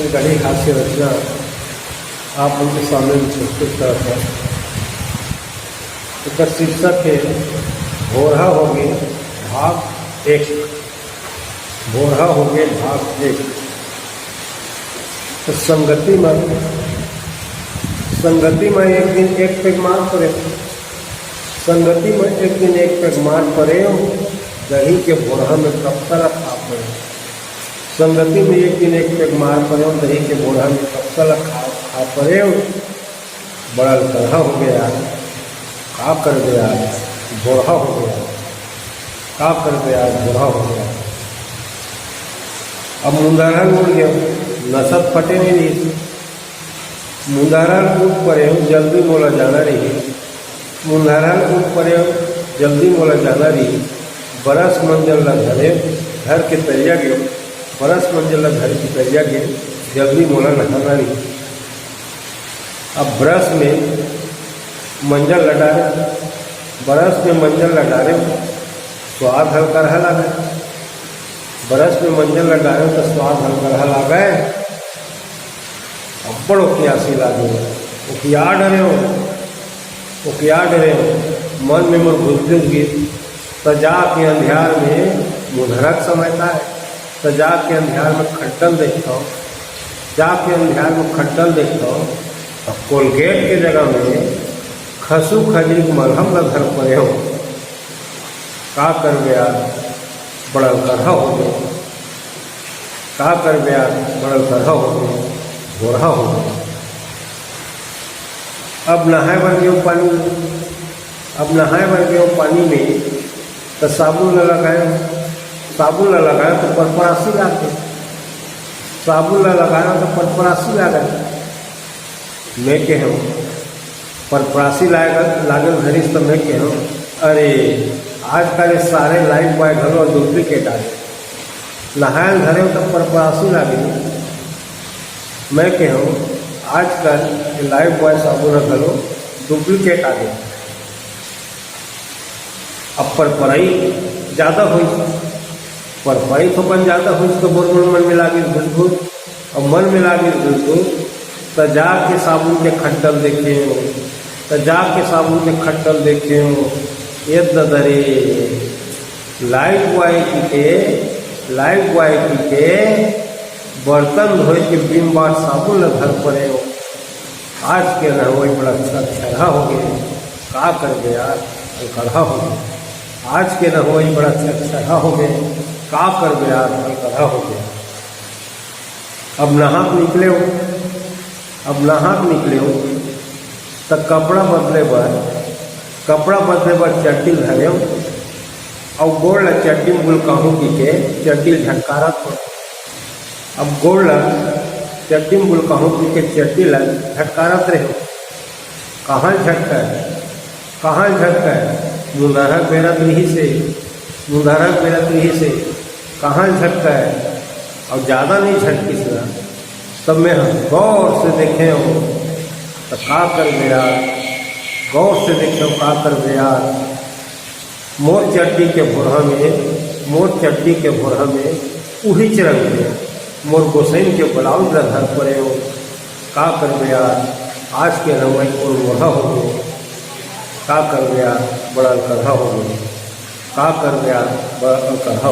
घड़ी हास्य रचना आप उनके सामने प्रस्तुत करता है। इसका शीर्षक है भोरहा हो गए भाग 1। भोरहा हो गए भाग 1। तो संगति में एक दिन एक पेग मार पड़े। संगति में एक दिन एक पेग मार पड़े, दही के भोरहा में कब तक खा पड़े। संगति में एक दिन एक पेग मार पड़े, दही के भोरहा में कब तक खा पड़े। बड़ा गढ़ा हो गया, का कर गया भोरहा हो गया, का कर गया भोरहा हो गया। अब मुंदारा उड़ गया, नसत फटे नहीं रही। मुंदारा उठ पड़े, जल्दी मोला जाना रही। मुंदारा उठ पड़े, जल्दी मोला जाना रही। बरस मंजिल ला घरे घर के तरिया गयो। बरस मंजिल ला घर की तरिया गए, जल्दी मोला नहाना रही। अब ब्रश में मंजल लडारे, बरस में मंजल लडारे स्वाद हल्का रहा लगा। बरस में मंजल लडारे तो स्वाद हल्का रहा लगा। अब बड़ो प्यासी लागे, उकिया डरे हो मन में मोर घुस गई। सजा के अंधियार में मुधरक समझता है। सजा के अंधियार में खट्टल देखता हूँ, जाके अंधियार में खट्टल देखता हूँ। अब कोलगेट के जगह में खसू खजरी मलहम का घर पड़े हो। का कर गया बड़ा गढ़ा हो गया, का कर गया बड़ा गढ़ा हो गया, भोरहा हो गया। अब नहाए बन गए पानी में। अब नहाए बन गए पानी में तो साबुन न लगाए। साबुन न लगाए तो परपरासी लागे। साबुन न लगाया तो परपरासी लागे। मैं के हूँ परपरासी लागल घरिस तो मैं के हूँ अरे आजकल सारे लाइफ बॉय घरों डुप्लीकेट आ गए। नहायल घरे तो परपरासी लागे। मैं के हूँ आजकल लाइफ बॉय साबुन घरों डुप्लीकेट आ गए। अब परपराई ज़्यादा हुई, परपराई तो बन ज़्यादा हुई तो बोर मन में लागे घुस। और मन में लागे घुस तो जाके साबुन के खट्टल देखे हो, तो जाके साबुन के खट्टल देखे हो। ये दरे लाइफ बॉय के बर्तन धोए के बिम बार साबुन घर पड़े हो। आज के न वही बड़ा छरहा हो गया, का कर गया कढ़ा हो गया। आज के न वही बड़ा छरहा हो गए, का कर गया कढ़ा हो गया। अब नहाक निकले हो तो कपड़ा बदले बर चट्टी धरे हो। और गोड़ ला चट्टी में बुलकाहूँ के चट्टी झटकारत हो। अब गोड़ ला चट्टी में बुलकाहूँ के चट्टी ला झटकारत रहे हो। कहाँ झटका है मुंदारा बेरत रही से कहाँ झटका है। और ज़्यादा नहीं झटकी से तब मैं गौर से देखे हो तो का कर गया, गौर से देखे हो का कर गया। मोर चट्टी के भोरहा में उही चरंग गया। मोर गोसैन के ब्लाउज घर पड़े हो, का कर गया आज के रवई और मोढ़ा हो गए। का कर गया बड़ा कढ़ा हो गया, का कर गया बड़ा कढ़ा।